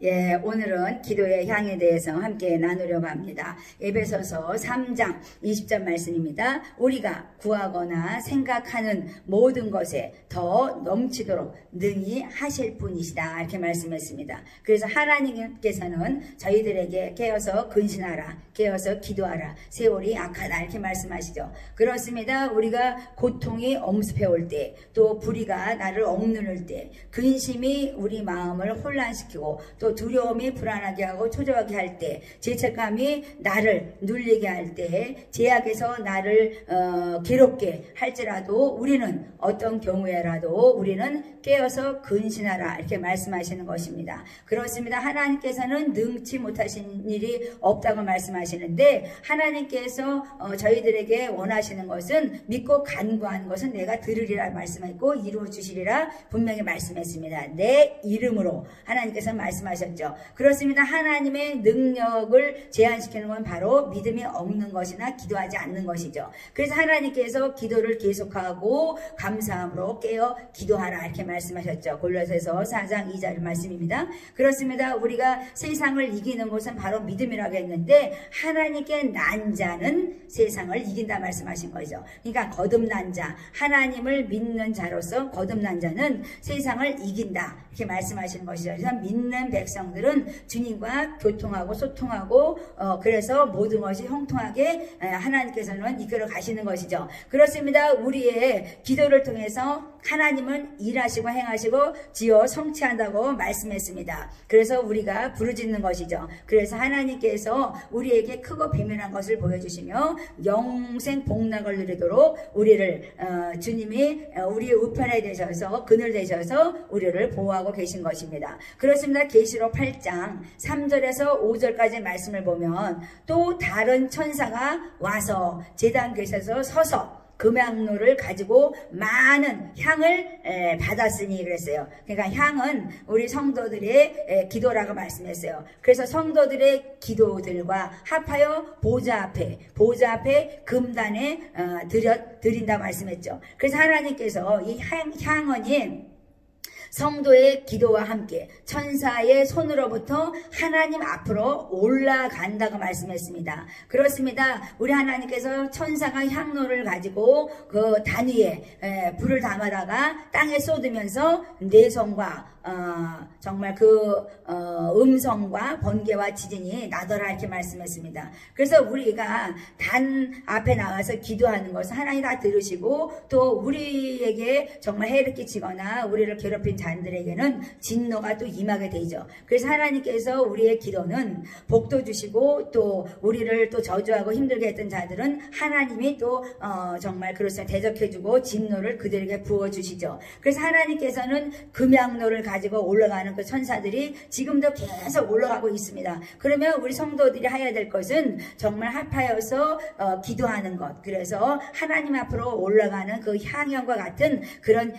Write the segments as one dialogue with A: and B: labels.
A: 예, 오늘은 기도의 향에 대해서 함께 나누려고 합니다. 에베소서 3장 20절 말씀입니다. 우리가 구하거나 생각하는 모든 것에 더 넘치도록 능히 하실 분이시다. 이렇게 말씀했습니다. 그래서 하나님께서는 저희들에게 깨어서 근신하라, 깨어서 기도하라, 세월이 악하다 이렇게 말씀하시죠. 그렇습니다. 우리가 고통이 엄습해 올 때, 또 불의가 나를 억누를 때, 근심이 우리 마음을 혼란시키고 또 두려움이 불안하게 하고 초조하게 할 때, 죄책감이 나를 눌리게 할 때, 제약에서 나를 괴롭게 할지라도 우리는 어떤 경우에라도 우리는 깨어서 근신하라 이렇게 말씀하시는 것입니다. 그렇습니다. 하나님께서는 능치 못하신 일이 없다고 말씀하시는데, 하나님께서 저희들에게 원하시는 것은, 믿고 간구하는 것은 내가 들으리라 말씀했고 이루어 주시리라 분명히 말씀했습니다. 내 이름으로 하나님께서 말씀하셨죠. 그렇습니다. 하나님의 능력을 제한시키는 건 바로 믿음이 없는 것이나 기도하지 않는 것이죠. 그래서 하나님께서 기도를 계속하고 감사함으로 깨어 기도하라 이렇게 말씀하셨죠. 골로새서 4장 2절 말씀입니다. 그렇습니다. 우리가 세상을 이기는 것은 바로 믿음이라고 했는데, 하나님께 난 자는 세상을 이긴다 말씀하신 거죠. 그러니까 거듭난 자, 하나님을 믿는 자로서 거듭난 자는 세상을 이긴다 이렇게 말씀하시는 것이죠. 그래서 믿는 백성들은 주님과 교통하고 소통하고 그래서 모든 것이 형통하게 하나님께서는 이끌어 가시는 것이죠. 그렇습니다. 우리의 기도를 통해서 하나님은 일하시고 행하시고 지어 성취한다고 말씀했습니다. 그래서 우리가 부르짖는 것이죠. 그래서 하나님께서 우리에게 크고 비밀한 것을 보여주시며 영생 복락을 누리도록 우리를 주님이 우리의 우편에 되셔서 그늘 되셔서 우리를 보호하고 계신 것입니다. 그렇습니다. 계시록 8장 3절에서 5절까지 말씀을 보면, 또 다른 천사가 와서 제단 곁에서 서서 금향로를 가지고 많은 향을 받았으니 그랬어요. 그러니까 향은 우리 성도들의 기도라고 말씀했어요. 그래서 성도들의 기도들과 합하여 보좌 앞에 금단에 드린다 말씀했죠. 그래서 하나님께서 이 향은이 성도의 기도와 함께 천사의 손으로부터 하나님 앞으로 올라간다고 말씀했습니다. 그렇습니다. 우리 하나님께서 천사가 향로를 가지고 그 단위에 불을 담아다가 땅에 쏟으면서 내성과 정말 그 음성과 번개와 지진이 나더라 이렇게 말씀했습니다. 그래서 우리가 단 앞에 나와서 기도하는 것을 하나님 다 들으시고, 또 우리에게 정말 해를 끼치거나 우리를 괴롭힌 자들에게는 진노가 또 임하게 되죠. 그래서 하나님께서 우리의 기도는 복도 주시고, 또 우리를 또 저주하고 힘들게 했던 자들은 하나님이 또 정말 그렇습니다. 대적해주고 진노를 그들에게 부어주시죠. 그래서 하나님께서는 금향로를 가지고 올라가는 그 천사들이 지금도 계속 올라가고 있습니다. 그러면 우리 성도들이 해야 될 것은 정말 합하여서 기도하는 것, 그래서 하나님 앞으로 올라가는 그 향연과 같은 그런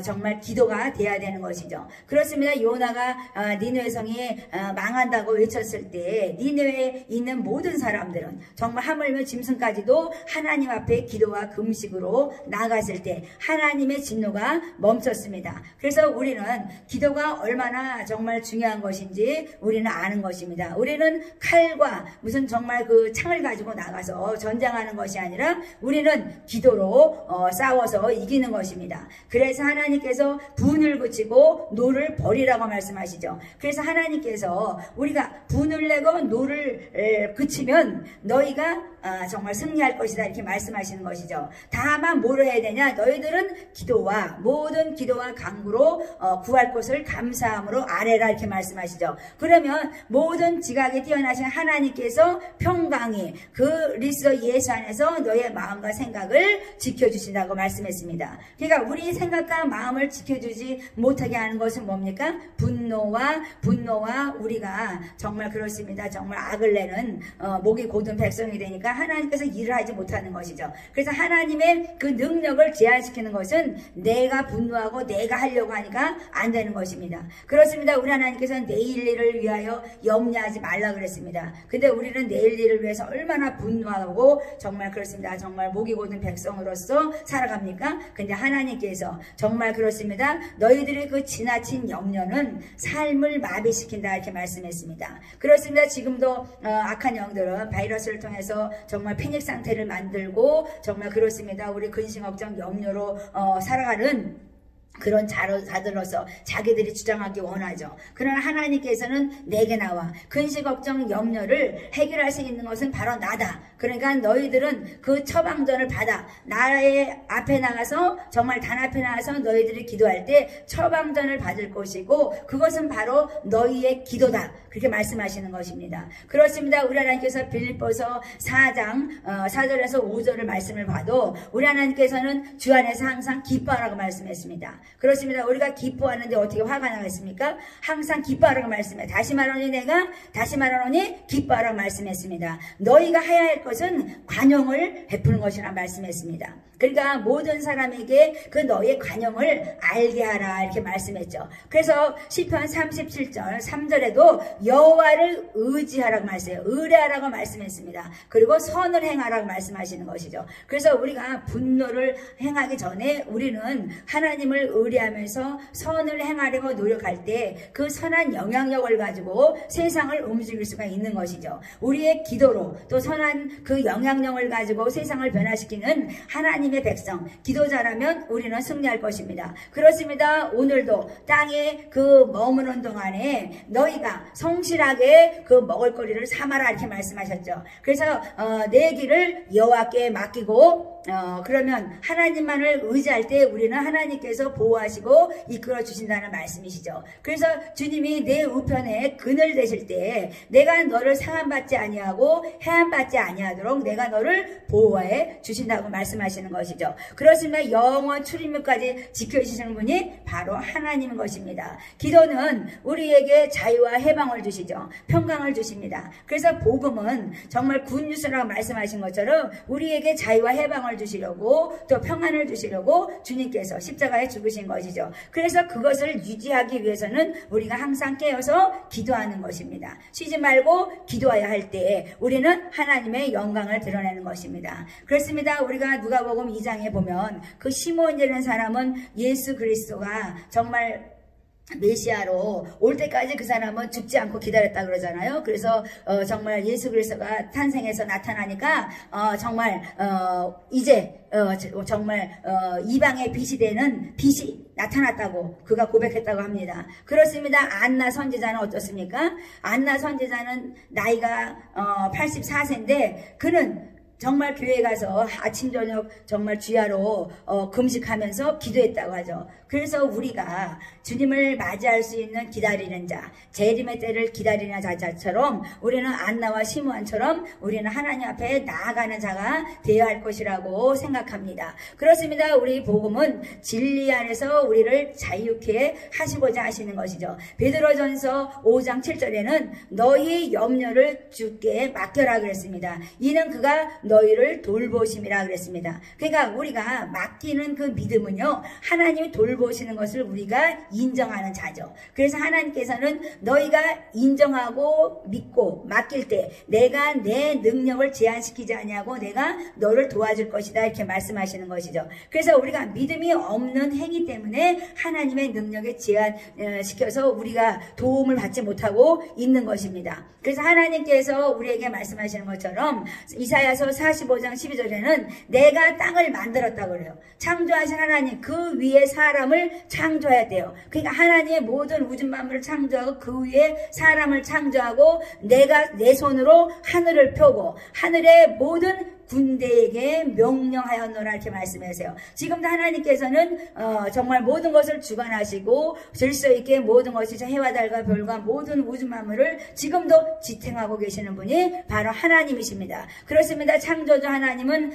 A: 정말 기도가 돼야 되는 것이죠. 그렇습니다. 요나가 니느웨 성이 망한다고 외쳤을 때 니느웨에 있는 모든 사람들은 정말 하물며 짐승까지도 하나님 앞에 기도와 금식으로 나갔을 때 하나님의 진노가 멈췄습니다. 그래서 우리는 기도가 얼마나 정말 중요한 것인지 우리는 아는 것입니다. 우리는 칼과 무슨 정말 그 창을 가지고 나가서 전쟁하는 것이 아니라 우리는 기도로 싸워서 이기는 것입니다. 그래서 하나님께서 분을 그치고 노를 버리라고 말씀하시죠. 그래서 하나님께서 우리가 분을 내고 노를 그치면 너희가 정말 승리할 것이다 이렇게 말씀하시는 것이죠. 다만 뭘 해야 되냐? 너희들은 기도와 모든 기도와 간구로 구할 것을 감사함으로 아뢰라 이렇게 말씀하시죠. 그러면 모든 지각에 뛰어나신 하나님께서 평강히 그리스도 예수 안에서 너의 마음과 생각을 지켜주신다고 말씀했습니다. 그러니까 우리 생각과 마음을 지켜주지 못하게 하는 것은 뭡니까? 분노와 우리가 정말 그렇습니다. 정말 악을 내는 목이 곧은 백성이 되니까 하나님께서 일을 하지 못하는 것이죠. 그래서 하나님의 그 능력을 제한시키는 것은 내가 분노하고 내가 하려고 하니까 안 되는 것입니다. 그렇습니다. 우리 하나님께서는 내일 일을 위하여 염려하지 말라 그랬습니다. 근데 우리는 내일 일을 위해서 얼마나 분노하고 정말 그렇습니다. 정말 목이 고든 백성으로서 살아갑니까? 근데 하나님께서 정말 그렇습니다. 너희들의 그 지나친 염려는 삶을 마비시킨다 이렇게 말씀했습니다. 그렇습니다. 지금도 악한 영들은 바이러스를 통해서 정말 패닉 상태를 만들고 정말 그렇습니다. 우리 근심 걱정 염려로 살아가는 그런 자들로서 자기들이 주장하기 원하죠. 그러나 하나님께서는 내게 나와 근심 걱정 염려를 해결할 수 있는 것은 바로 나다. 그러니까 너희들은 그 처방전을 받아 나의 앞에 나가서 정말 단 앞에 나가서 너희들이 기도할 때 처방전을 받을 것이고 그것은 바로 너희의 기도다. 그렇게 말씀하시는 것입니다. 그렇습니다. 우리 하나님께서 빌립보서 4장 4절에서 5절을 말씀을 봐도 우리 하나님께서는 주 안에서 항상 기뻐하라고 말씀했습니다. 그렇습니다. 우리가 기뻐하는데 어떻게 화가 나겠습니까? 항상 기뻐하라고 말씀해요. 다시 말하노니 기뻐하라고 말씀했습니다. 너희가 해야 할 것은 관용을 베푸는 것이라 말씀했습니다. 그러니까 모든 사람에게 그 너의 관용을 알게 하라 이렇게 말씀했죠. 그래서 시편 37절 3절에도 여호와를 의지하라고 말씀해요. 의뢰하라고 말씀했습니다. 그리고 선을 행하라고 말씀하시는 것이죠. 그래서 우리가 분노를 행하기 전에 우리는 하나님을 의뢰하면서 선을 행하려고 노력할 때 그 선한 영향력을 가지고 세상을 움직일 수가 있는 것이죠. 우리의 기도로 또 선한 그 영향력을 가지고 세상을 변화시키는 하나님의 백성, 기도자라면 우리는 승리할 것입니다. 그렇습니다. 오늘도 땅에 그 머무는 동안에 너희가 성실하게 그 먹을거리를 삼아라 이렇게 말씀하셨죠. 그래서 내 길을 여호와께 맡기고 그러면 하나님만을 의지할 때 우리는 하나님께서 보호하시고 이끌어 주신다는 말씀이시죠. 그래서 주님이 내 우편에 그늘 되실 때 내가 너를 상함받지 아니하고 해함받지 아니하도록 내가 너를 보호해 주신다고 말씀하시는 것이죠. 그렇습니다. 영원 출입문까지 지켜주시는 분이 바로 하나님인 것입니다. 기도는 우리에게 자유와 해방을 주시죠. 평강을 주십니다. 그래서 복음은 정말 굿뉴스라고 말씀하신 것처럼 우리에게 자유와 해방을 주시려고 또 평안을 주시려고 주님께서 십자가에 죽으신 것이죠. 그래서 그것을 유지하기 위해서는 우리가 항상 깨어서 기도하는 것입니다. 쉬지 말고 기도해야 할 때에 우리는 하나님의 영광을 드러내는 것입니다. 그렇습니다. 우리가 누가복음 2장에 보면 그 시몬이라는 사람은 예수 그리스도가 정말 메시아로 올 때까지 그 사람은 죽지 않고 기다렸다 그러잖아요. 그래서 정말 예수 그리스도가 탄생해서 나타나니까 정말 이제 정말 이방의 빛이 되는 빛이 나타났다고 그가 고백했다고 합니다. 그렇습니다. 안나 선지자는 어떻습니까? 안나 선지자는 나이가 84세인데 그는 정말 교회 가서 아침 저녁 정말 주야로 금식하면서 기도했다고 하죠. 그래서 우리가 주님을 맞이할 수 있는 기다리는 자, 재림의 때를 기다리는 자처럼 우리는 안나와 시므온처럼 우리는 하나님 앞에 나아가는 자가 되어야 할 것이라고 생각합니다. 그렇습니다. 우리 복음은 진리 안에서 우리를 자유케 하시고자 하시는 것이죠. 베드로전서 5장 7절에는 너희 염려를 주께 맡겨라 그랬습니다. 이는 그가 너희를 돌보심이라 그랬습니다. 그러니까 우리가 맡기는 그 믿음은요, 하나님이 돌보시는 것을 우리가 인정하는 자죠. 그래서 하나님께서는 너희가 인정하고 믿고 맡길 때 내가 내 능력을 제한시키지 아니하고 내가 너를 도와줄 것이다 이렇게 말씀하시는 것이죠. 그래서 우리가 믿음이 없는 행위 때문에 하나님의 능력에 제한시켜서 우리가 도움을 받지 못하고 있는 것입니다. 그래서 하나님께서 우리에게 말씀하시는 것처럼 이사야서 45장 12절에는 내가 땅을 만들었다고 그래요. 창조하신 하나님 그 위에 사람을 창조해야 돼요. 그러니까 하나님의 모든 우주 만물을 창조하고 그 위에 사람을 창조하고 내가 내 손으로 하늘을 펴고 하늘의 모든 군대에게 명령하였노라 이렇게 말씀하세요. 지금도 하나님께서는 정말 모든 것을 주관하시고 질서 있게 모든 것이 해와 달과 별과 모든 우주 만물을 지금도 지탱하고 계시는 분이 바로 하나님이십니다. 그렇습니다. 창조주 하나님은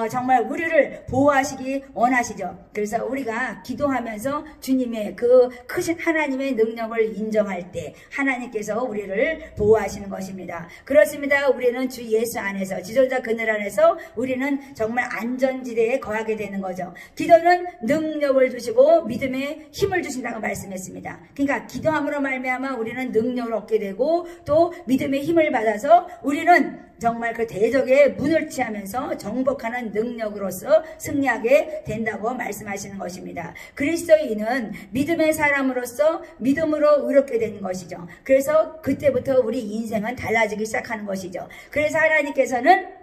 A: 정말 우리를 보호하시기 원하시죠. 그래서 우리가 기도하면서 주님의 그 크신 하나님의 능력을 인정할 때 하나님께서 우리를 보호하시는 것입니다. 그렇습니다. 우리는 주 예수 안에서 지존자 그늘 안에서 하면서 우리는 정말 안전지대에 거하게 되는 거죠. 기도는 능력을 주시고 믿음에 힘을 주신다고 말씀했습니다. 그러니까 기도함으로 말미암아 우리는 능력을 얻게 되고 또 믿음의 힘을 받아서 우리는 정말 그 대적의 문을 취하면서 정복하는 능력으로서 승리하게 된다고 말씀하시는 것입니다. 그리스도인은 믿음의 사람으로서 믿음으로 의롭게 되는 것이죠. 그래서 그때부터 우리 인생은 달라지기 시작하는 것이죠. 그래서 하나님께서는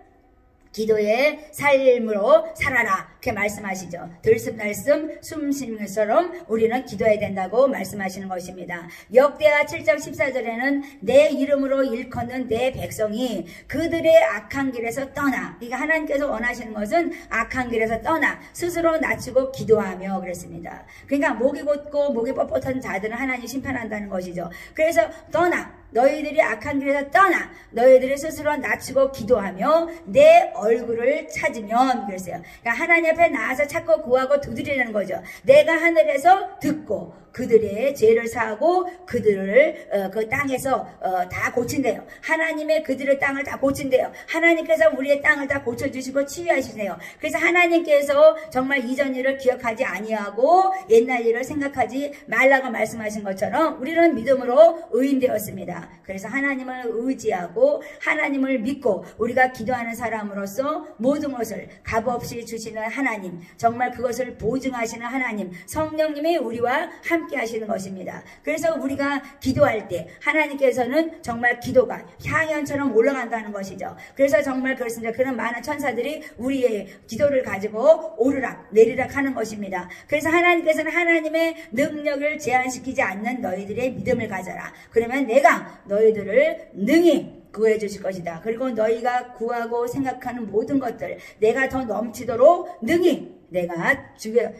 A: 기도의 삶으로 살아라 이렇게 말씀하시죠. 들숨날숨 숨쉬는 것처럼 우리는 기도해야 된다고 말씀하시는 것입니다. 역대하 7장 14절에는 내 이름으로 일컫는 내 백성이 그들의 악한 길에서 떠나, 그러니까 하나님께서 원하시는 것은 악한 길에서 떠나 스스로 낮추고 기도하며 그랬습니다. 그러니까 목이 곧고 목이 뻣뻣한 자들은 하나님 심판한다는 것이죠. 그래서 떠나, 너희들이 악한 길에서 떠나 너희들이 스스로 낮추고 기도하며 내 얼굴을 찾으면 그랬어요. 그러니까 하나님 앞에 나와서 찾고 구하고 두드리는 거죠. 내가 하늘에서 듣고 그들의 죄를 사하고 그들을 그 땅에서 다 고친대요. 하나님의 그들의 땅을 다 고친대요. 하나님께서 우리의 땅을 다 고쳐주시고 치유하시네요. 그래서 하나님께서 정말 이전 일을 기억하지 아니하고 옛날 일을 생각하지 말라고 말씀하신 것처럼 우리는 믿음으로 의인되었습니다. 그래서 하나님을 의지하고 하나님을 믿고 우리가 기도하는 사람으로서 모든 것을 값없이 주시는 하나님, 정말 그것을 보증하시는 하나님, 성령님이 우리와 함께 하시는 것입니다. 그래서 우리가 기도할 때 하나님께서는 정말 기도가 향연처럼 올라간다는 것이죠. 그래서 정말 그렇습니다. 그런 많은 천사들이 우리의 기도를 가지고 오르락 내리락 하는 것입니다. 그래서 하나님께서는 하나님의 능력을 제한시키지 않는 너희들의 믿음을 가져라. 그러면 내가 너희들을 능히 구해 주실 것이다. 그리고 너희가 구하고 생각하는 모든 것들 내가 더 넘치도록 능히 내가 주게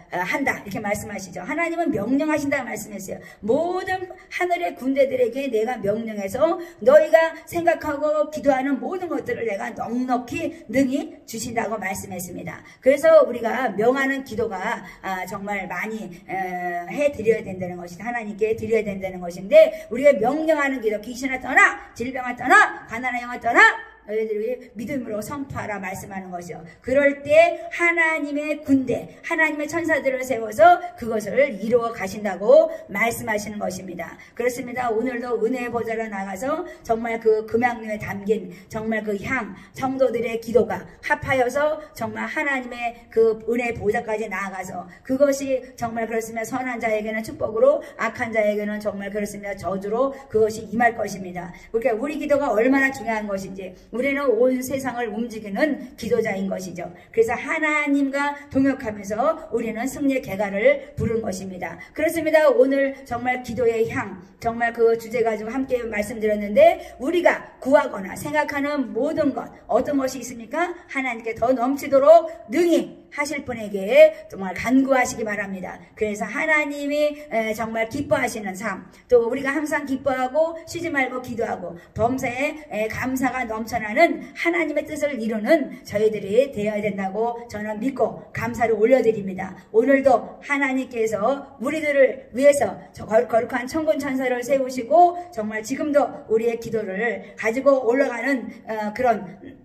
A: 한다 이렇게 말씀하시죠. 하나님은 명령하신다고 말씀했어요. 모든 하늘의 군대들에게 내가 명령해서 너희가 생각하고 기도하는 모든 것들을 내가 넉넉히 능히 주신다고 말씀했습니다. 그래서 우리가 명하는 기도가 정말 많이 해드려야 된다는 것이 하나님께 드려야 된다는 것인데 우리가 명령하는 기도, 귀신아 떠나, 질병아 떠나, 가난한 영아 떠나 너희들이 믿음으로 선포하라 말씀하는 거죠. 그럴 때 하나님의 군대, 하나님의 천사들을 세워서 그것을 이루어 가신다고 말씀하시는 것입니다. 그렇습니다. 오늘도 은혜의 보좌로 나가서 정말 그 금양류에 담긴 정말 그 향, 성도들의 기도가 합하여서 정말 하나님의 그 은혜의 보좌까지 나아가서 그것이 정말 그렇습니다. 선한 자에게는 축복으로 악한 자에게는 정말 그렇습니다. 저주로 그것이 임할 것입니다. 그러니까 우리 기도가 얼마나 중요한 것인지 우리는 온 세상을 움직이는 기도자인 것이죠. 그래서 하나님과 동역하면서 우리는 승리의 개가를 부른 것입니다. 그렇습니다. 오늘 정말 기도의 향, 정말 그 주제 가지고 함께 말씀드렸는데 우리가 구하거나 생각하는 모든 것 어떤 것이 있습니까? 하나님께 더 넘치도록 능히 하실 분에게 정말 간구하시기 바랍니다. 그래서 하나님이 정말 기뻐하시는 삶, 또 우리가 항상 기뻐하고 쉬지 말고 기도하고 범사에 감사가 넘쳐나는 하나님의 뜻을 이루는 저희들이 되어야 된다고 저는 믿고 감사를 올려드립니다. 오늘도 하나님께서 우리들을 위해서 거룩한 천군 천사를 세우시고 정말 지금도 우리의 기도를 가지고 올라가는 그런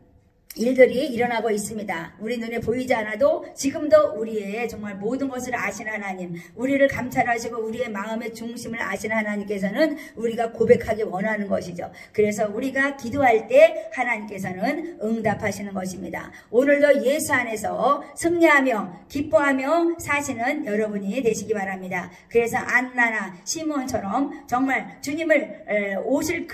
A: 일들이 일어나고 있습니다. 우리 눈에 보이지 않아도 지금도 우리의 정말 모든 것을 아시는 하나님, 우리를 감찰하시고 우리의 마음의 중심을 아시는 하나님께서는 우리가 고백하기 원하는 것이죠. 그래서 우리가 기도할 때 하나님께서는 응답하시는 것입니다. 오늘도 예수 안에서 승리하며 기뻐하며 사시는 여러분이 되시기 바랍니다. 그래서 안나나 시므온처럼 정말 주님을 오실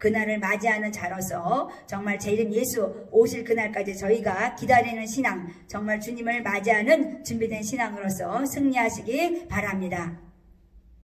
A: 그날을 맞이하는 자로서 정말 제 이름 예수 오실 그날까지 저희가 기다리는 신앙, 정말 주님을 맞이하는 준비된 신앙으로서 승리하시기 바랍니다.